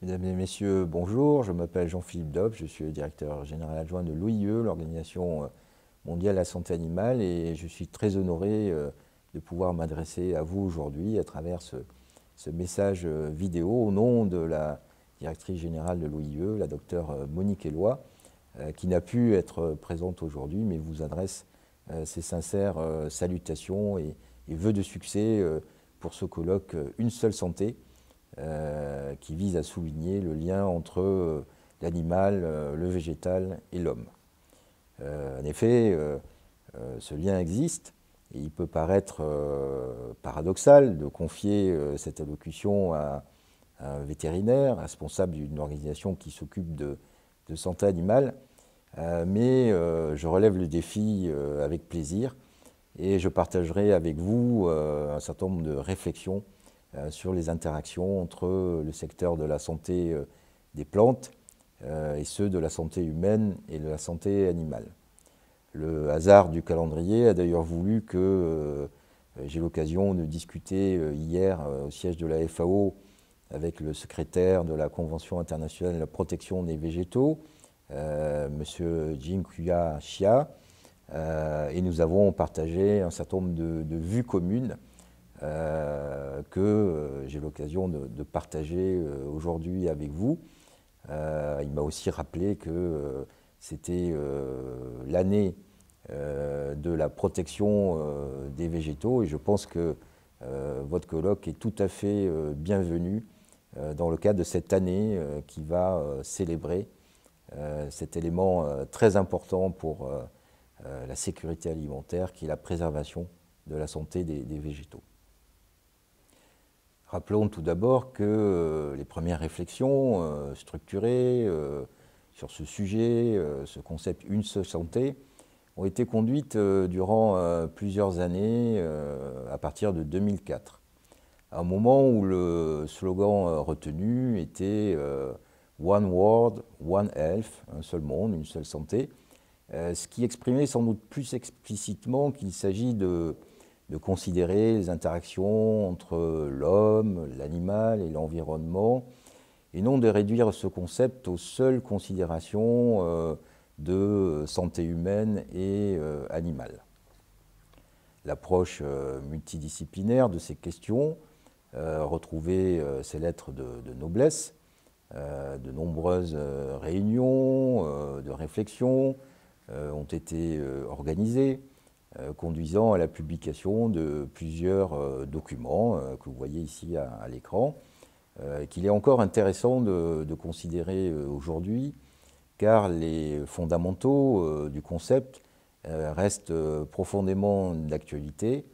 Mesdames et messieurs, bonjour. Je m'appelle Jean-Philippe Dob, je suis le directeur général adjoint de l'OIE, l'Organisation mondiale de la santé animale, et je suis très honoré de pouvoir m'adresser à vous aujourd'hui à travers ce message vidéo au nom de la directrice générale de l'OIE, la docteure Monique Eloi, qui n'a pu être présente aujourd'hui, mais vous adresse ses sincères salutations et vœux de succès pour ce colloque Une seule santé, qui vise à souligner le lien entre l'animal, le végétal et l'homme. En effet, ce lien existe et il peut paraître paradoxal de confier cette allocution à un vétérinaire, responsable d'une organisation qui s'occupe de santé animale, mais je relève le défi avec plaisir et je partagerai avec vous un certain nombre de réflexions sur les interactions entre le secteur de la santé des plantes et ceux de la santé humaine et de la santé animale. Le hasard du calendrier a d'ailleurs voulu que j'ai l'occasion de discuter hier au siège de la FAO avec le secrétaire de la Convention internationale de la protection des végétaux, M. Jinkuya Chia, et nous avons partagé un certain nombre de vues communes que j'ai l'occasion de partager aujourd'hui avec vous. Il m'a aussi rappelé que c'était l'année de la protection des végétaux et je pense que votre colloque est tout à fait bienvenu dans le cadre de cette année qui va célébrer cet élément très important pour la sécurité alimentaire qui est la préservation de la santé des végétaux. Rappelons tout d'abord que les premières réflexions structurées sur ce sujet, ce concept Une seule santé, ont été conduites durant plusieurs années à partir de 2004, à un moment où le slogan retenu était One World, One Health, un seul monde, une seule santé, ce qui exprimait sans doute plus explicitement qu'il s'agit de considérer les interactions entre l'homme, l'animal et l'environnement, et non de réduire ce concept aux seules considérations de santé humaine et animale. L'approche multidisciplinaire de ces questions retrouvait ses lettres de noblesse, de nombreuses réunions de réflexion ont été organisées, conduisant à la publication de plusieurs documents que vous voyez ici à l'écran, qu'il est encore intéressant de considérer aujourd'hui, car les fondamentaux du concept restent profondément d'actualité,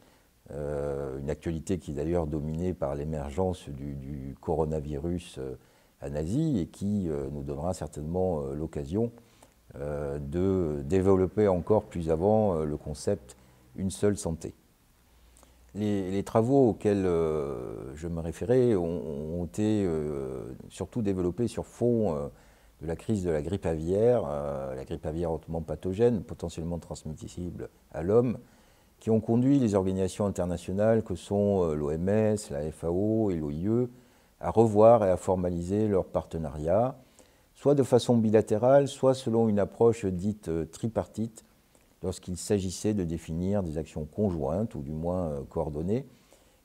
une actualité qui est d'ailleurs dominée par l'émergence du coronavirus en Asie et qui nous donnera certainement l'occasion de développer encore plus avant le concept Une seule santé. Les travaux auxquels je me référais ont été surtout développés sur fond de la crise de la grippe aviaire hautement pathogène, potentiellement transmissible à l'homme, qui ont conduit les organisations internationales que sont l'OMS, la FAO et l'OIE à revoir et à formaliser leurs partenariats, soit de façon bilatérale, soit selon une approche dite tripartite, lorsqu'il s'agissait de définir des actions conjointes, ou du moins coordonnées,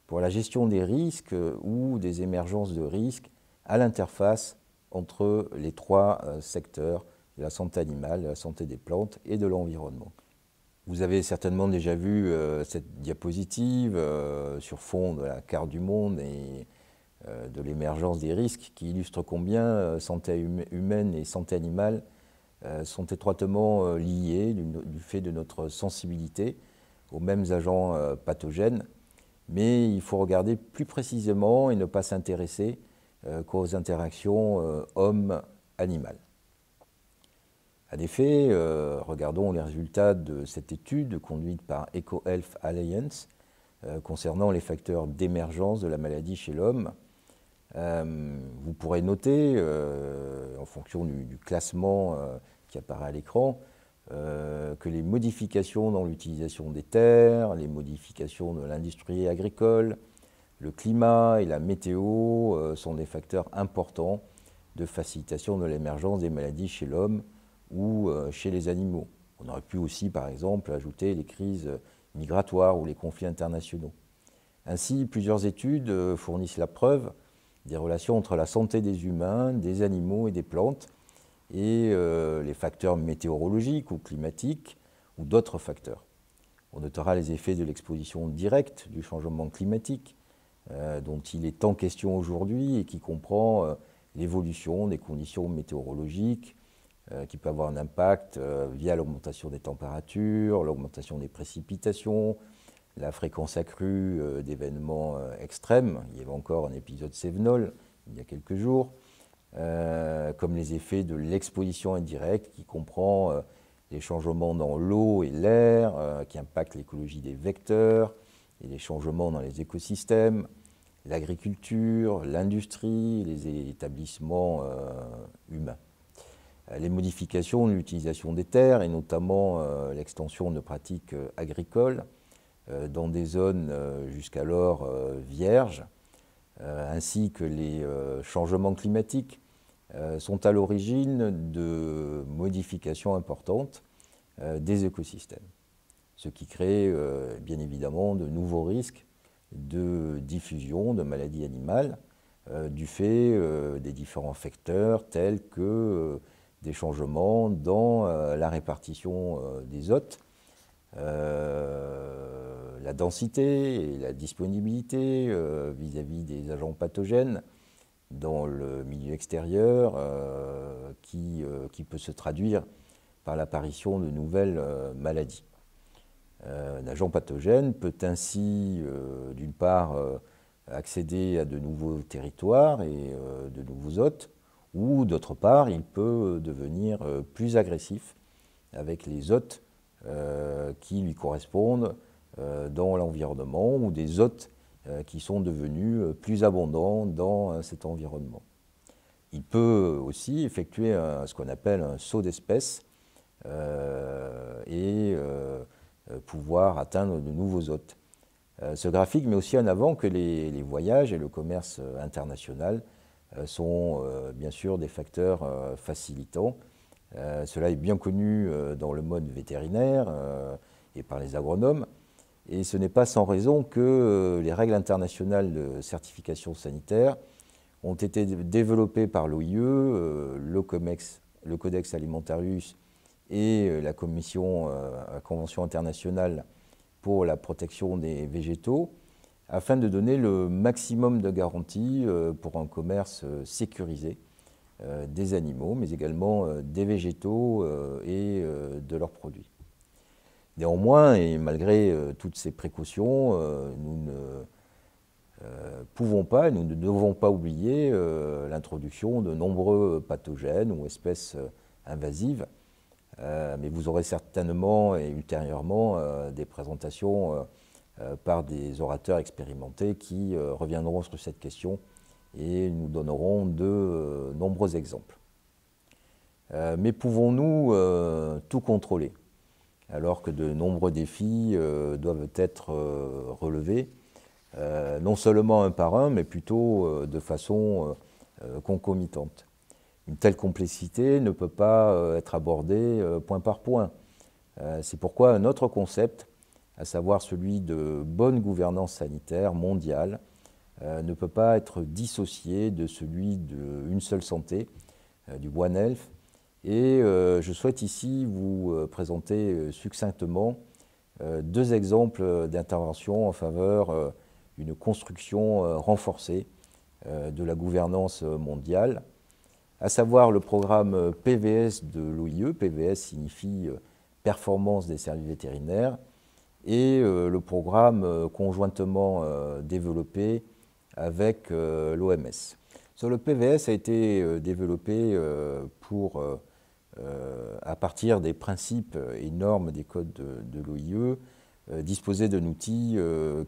pour la gestion des risques ou des émergences de risques à l'interface entre les trois secteurs de la santé animale, de la santé des plantes et de l'environnement. Vous avez certainement déjà vu cette diapositive sur fond de la carte du monde et de l'émergence des risques qui illustre combien santé humaine et santé animale sont étroitement liées du fait de notre sensibilité aux mêmes agents pathogènes, mais il faut regarder plus précisément et ne pas s'intéresser qu'aux interactions homme-animal. En effet, regardons les résultats de cette étude conduite par EcoHealth Alliance concernant les facteurs d'émergence de la maladie chez l'homme. Vous pourrez noter, en fonction du classement qui apparaît à l'écran, que les modifications dans l'utilisation des terres, les modifications de l'industrie agricole, le climat et la météo sont des facteurs importants de facilitation de l'émergence des maladies chez l'homme ou chez les animaux. On aurait pu aussi, par exemple, ajouter les crises migratoires ou les conflits internationaux. Ainsi, plusieurs études fournissent la preuve des relations entre la santé des humains, des animaux et des plantes, et les facteurs météorologiques ou climatiques, ou d'autres facteurs. On notera les effets de l'exposition directe du changement climatique, dont il est tant question aujourd'hui et qui comprend l'évolution des conditions météorologiques, qui peut avoir un impact via l'augmentation des températures, l'augmentation des précipitations, la fréquence accrue d'événements extrêmes. Il y avait encore un épisode Cévenol il y a quelques jours, comme les effets de l'exposition indirecte qui comprend les changements dans l'eau et l'air qui impactent l'écologie des vecteurs et les changements dans les écosystèmes, l'agriculture, l'industrie, les établissements humains. Les modifications de l'utilisation des terres et notamment l'extension de pratiques agricoles dans des zones jusqu'alors vierges, ainsi que les changements climatiques sont à l'origine de modifications importantes des écosystèmes, ce qui crée bien évidemment de nouveaux risques de diffusion de maladies animales du fait des différents facteurs tels que des changements dans la répartition des hôtes, la densité et la disponibilité vis-à-vis des agents pathogènes dans le milieu extérieur qui peut se traduire par l'apparition de nouvelles maladies. Un agent pathogène peut ainsi, d'une part, accéder à de nouveaux territoires et de nouveaux hôtes, ou d'autre part, il peut devenir plus agressif avec les hôtes qui lui correspondent dans l'environnement ou des hôtes qui sont devenus plus abondants dans cet environnement. Il peut aussi effectuer ce qu'on appelle un saut d'espèce et pouvoir atteindre de nouveaux hôtes. Ce graphique met aussi en avant que les voyages et le commerce international sont bien sûr des facteurs facilitants. Cela est bien connu dans le mode vétérinaire et par les agronomes. Et ce n'est pas sans raison que les règles internationales de certification sanitaire ont été développées par l'OIE, le Codex Alimentarius et la Convention internationale pour la protection des végétaux, afin de donner le maximum de garanties pour un commerce sécurisé des animaux, mais également des végétaux et de leurs produits. Néanmoins, et malgré toutes ces précautions, nous ne pouvons pas, nous ne devons pas oublier l'introduction de nombreux pathogènes ou espèces invasives. Mais vous aurez certainement et ultérieurement des présentations par des orateurs expérimentés qui reviendront sur cette question et nous donneront de nombreux exemples. Mais pouvons-nous tout contrôler, alors que de nombreux défis doivent être relevés, non seulement un par un, mais plutôt de façon concomitante. Une telle complexité ne peut pas être abordée point par point. C'est pourquoi un autre concept, à savoir celui de bonne gouvernance sanitaire mondiale, ne peut pas être dissocié de celui d'une seule santé, du One Health. Et je souhaite ici vous présenter succinctement deux exemples d'intervention en faveur d'une construction renforcée de la gouvernance mondiale, à savoir le programme PVS de l'OIE. PVS signifie Performance des services vétérinaires, et le programme conjointement développé avec l'OMS. Le PVS a été développé à partir des principes et normes des codes de l'OIE, disposer d'un outil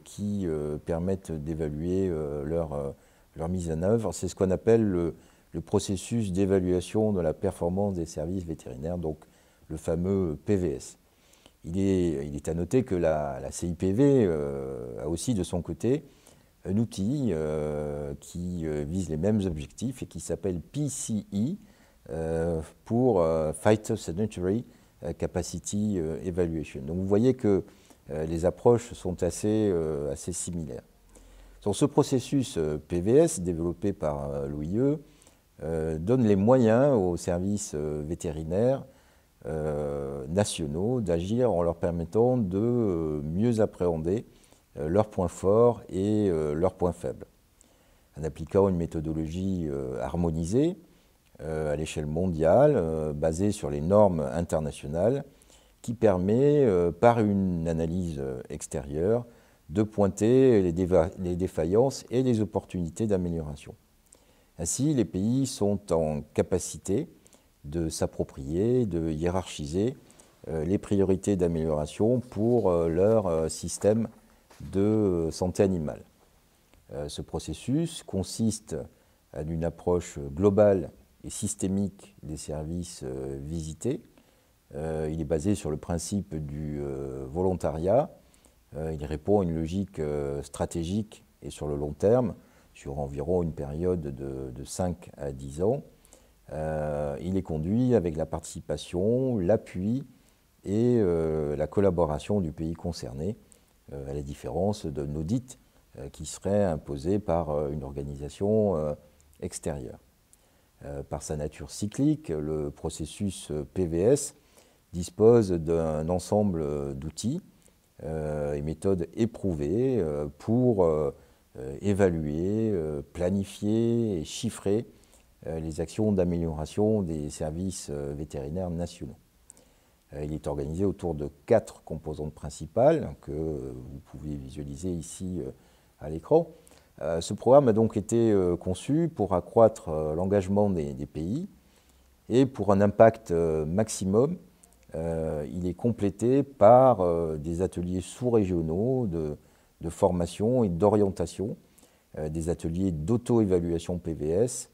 qui permettent d'évaluer leur mise en œuvre. C'est ce qu'on appelle le processus d'évaluation de la performance des services vétérinaires, donc le fameux PVS. Il est à noter que la CIPV a aussi de son côté un outil qui vise les mêmes objectifs et qui s'appelle PCE pour Phytosanitary Capacity Evaluation. Donc vous voyez que les approches sont assez similaires. Donc, ce processus PVS développé par l'OIE donne les moyens aux services vétérinaires nationaux d'agir en leur permettant de mieux appréhender leurs points forts et leurs points faibles. En appliquant une méthodologie harmonisée à l'échelle mondiale, basée sur les normes internationales, qui permet, par une analyse extérieure, de pointer les défaillances et les opportunités d'amélioration. Ainsi, les pays sont en capacité de s'approprier, de hiérarchiser les priorités d'amélioration pour leur système de santé animale. Ce processus consiste en une approche globale et systémique des services visités. Il est basé sur le principe du volontariat. Il répond à une logique stratégique et sur le long terme, sur environ une période de 5 à 10 ans. Il est conduit avec la participation, l'appui et la collaboration du pays concerné, à la différence d'un audit qui serait imposé par une organisation extérieure. Par sa nature cyclique, le processus PVS dispose d'un ensemble d'outils et méthodes éprouvées pour évaluer, planifier et chiffrer les actions d'amélioration des services vétérinaires nationaux. Il est organisé autour de 4 composantes principales que vous pouvez visualiser ici à l'écran. Ce programme a donc été conçu pour accroître l'engagement des pays et pour un impact maximum, il est complété par des ateliers sous-régionaux de formation et d'orientation, des ateliers d'auto-évaluation PVS,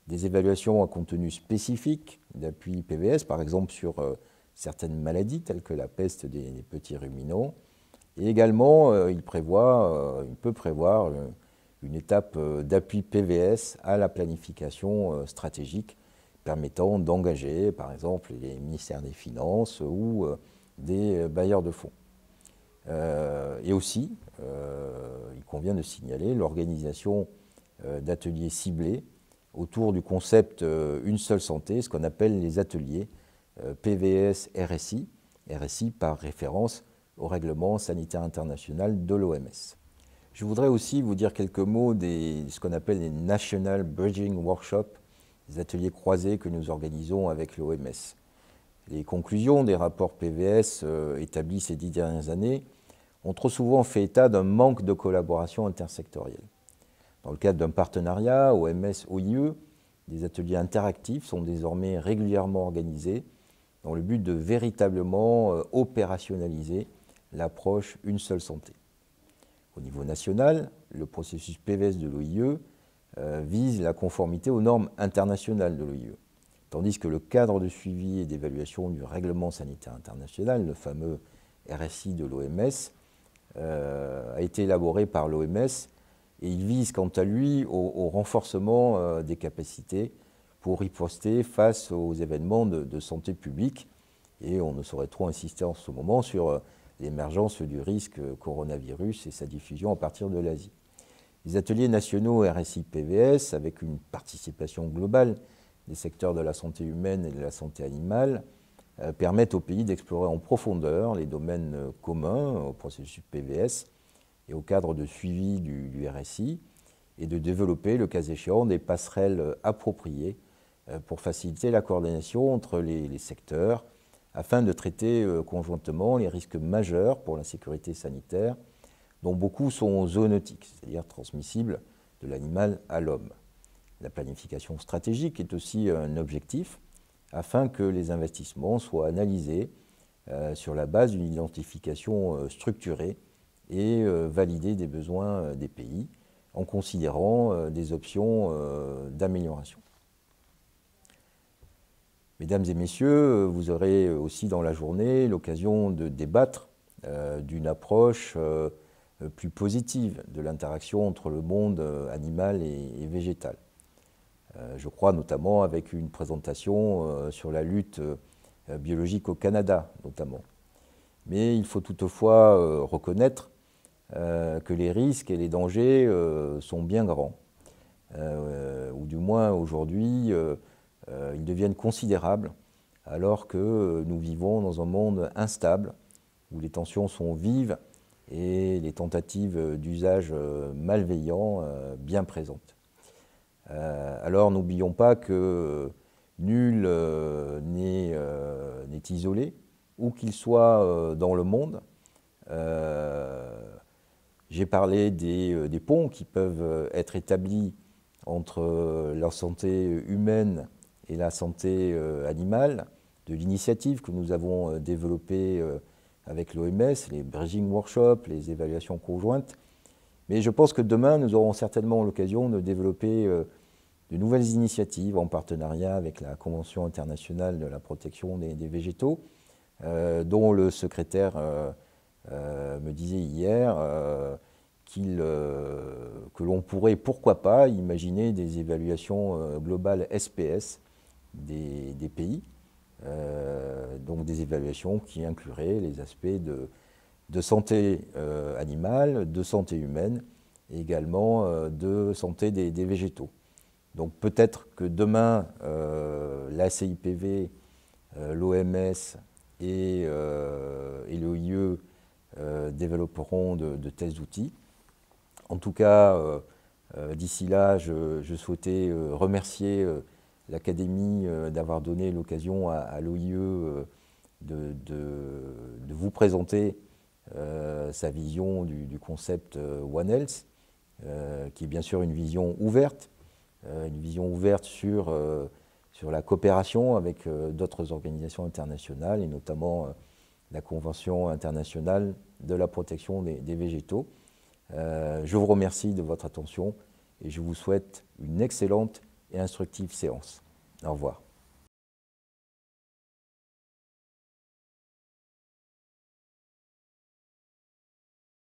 des évaluations à contenu spécifique d'appui PVS, par exemple sur certaines maladies telles que la peste des petits ruminants. Et également, il peut prévoir une étape d'appui PVS à la planification stratégique permettant d'engager, par exemple, les ministères des Finances ou des bailleurs de fonds. Et aussi, il convient de signaler l'organisation d'ateliers ciblés autour du concept Une seule santé, ce qu'on appelle les ateliers PVS RSI, RSI par référence au règlement sanitaire international de l'OMS. Je voudrais aussi vous dire quelques mots de ce qu'on appelle les National Bridging Workshops, des ateliers croisés que nous organisons avec l'OMS. Les conclusions des rapports PVS établis ces 10 dernières années ont trop souvent fait état d'un manque de collaboration intersectorielle. Dans le cadre d'un partenariat OMS-OIE, des ateliers interactifs sont désormais régulièrement organisés dans le but de véritablement opérationnaliser l'approche Une seule santé. Au niveau national, le processus PVS de l'OIE vise la conformité aux normes internationales de l'OIE, tandis que le cadre de suivi et d'évaluation du règlement sanitaire international, le fameux RSI de l'OMS, a été élaboré par l'OMS et il vise quant à lui au renforcement des capacités pour riposter face aux événements de santé publique. Et on ne saurait trop insister en ce moment sur l'émergence du risque coronavirus et sa diffusion à partir de l'Asie. Les ateliers nationaux RSI-PVS, avec une participation globale des secteurs de la santé humaine et de la santé animale, permettent aux pays d'explorer en profondeur les domaines communs au processus PVS et au cadre de suivi du RSI et de développer, le cas échéant, des passerelles appropriées pour faciliter la coordination entre les secteurs afin de traiter conjointement les risques majeurs pour la sécurité sanitaire, dont beaucoup sont zoonotiques, c'est-à-dire transmissibles de l'animal à l'homme. La planification stratégique est aussi un objectif afin que les investissements soient analysés sur la base d'une identification structurée et validée des besoins des pays en considérant des options d'amélioration. Mesdames et messieurs, vous aurez aussi dans la journée l'occasion de débattre d'une approche plus positive de l'interaction entre le monde animal et végétal. Je crois notamment avec une présentation sur la lutte biologique au Canada, notamment. Mais il faut toutefois reconnaître que les risques et les dangers sont bien grands, ou du moins aujourd'hui, ils deviennent considérables, alors que nous vivons dans un monde instable, où les tensions sont vives et les tentatives d'usage malveillant bien présentes. Alors n'oublions pas que nul n'est isolé, où qu'il soit dans le monde. J'ai parlé des ponts qui peuvent être établis entre la santé humaine et la santé animale, de l'initiative que nous avons développée avec l'OMS, les bridging workshops, les évaluations conjointes. Mais je pense que demain, nous aurons certainement l'occasion de développer de nouvelles initiatives en partenariat avec la Convention internationale de la protection des végétaux, dont le secrétaire me disait hier que l'on pourrait, pourquoi pas, imaginer des évaluations globales SPS des pays, donc des évaluations qui incluraient les aspects de santé animale, de santé humaine et également de santé des végétaux. Donc peut-être que demain, la CIPV, l'OMS et l'OIE développeront de tels outils. En tout cas, d'ici là, je souhaitais remercier l'Académie d'avoir donné l'occasion à l'OIE de vous présenter sa vision du concept One Health, qui est bien sûr une vision ouverte sur la coopération avec d'autres organisations internationales et notamment la Convention internationale de la protection des végétaux. Je vous remercie de votre attention et je vous souhaite une excellente et instructive séance. Au revoir.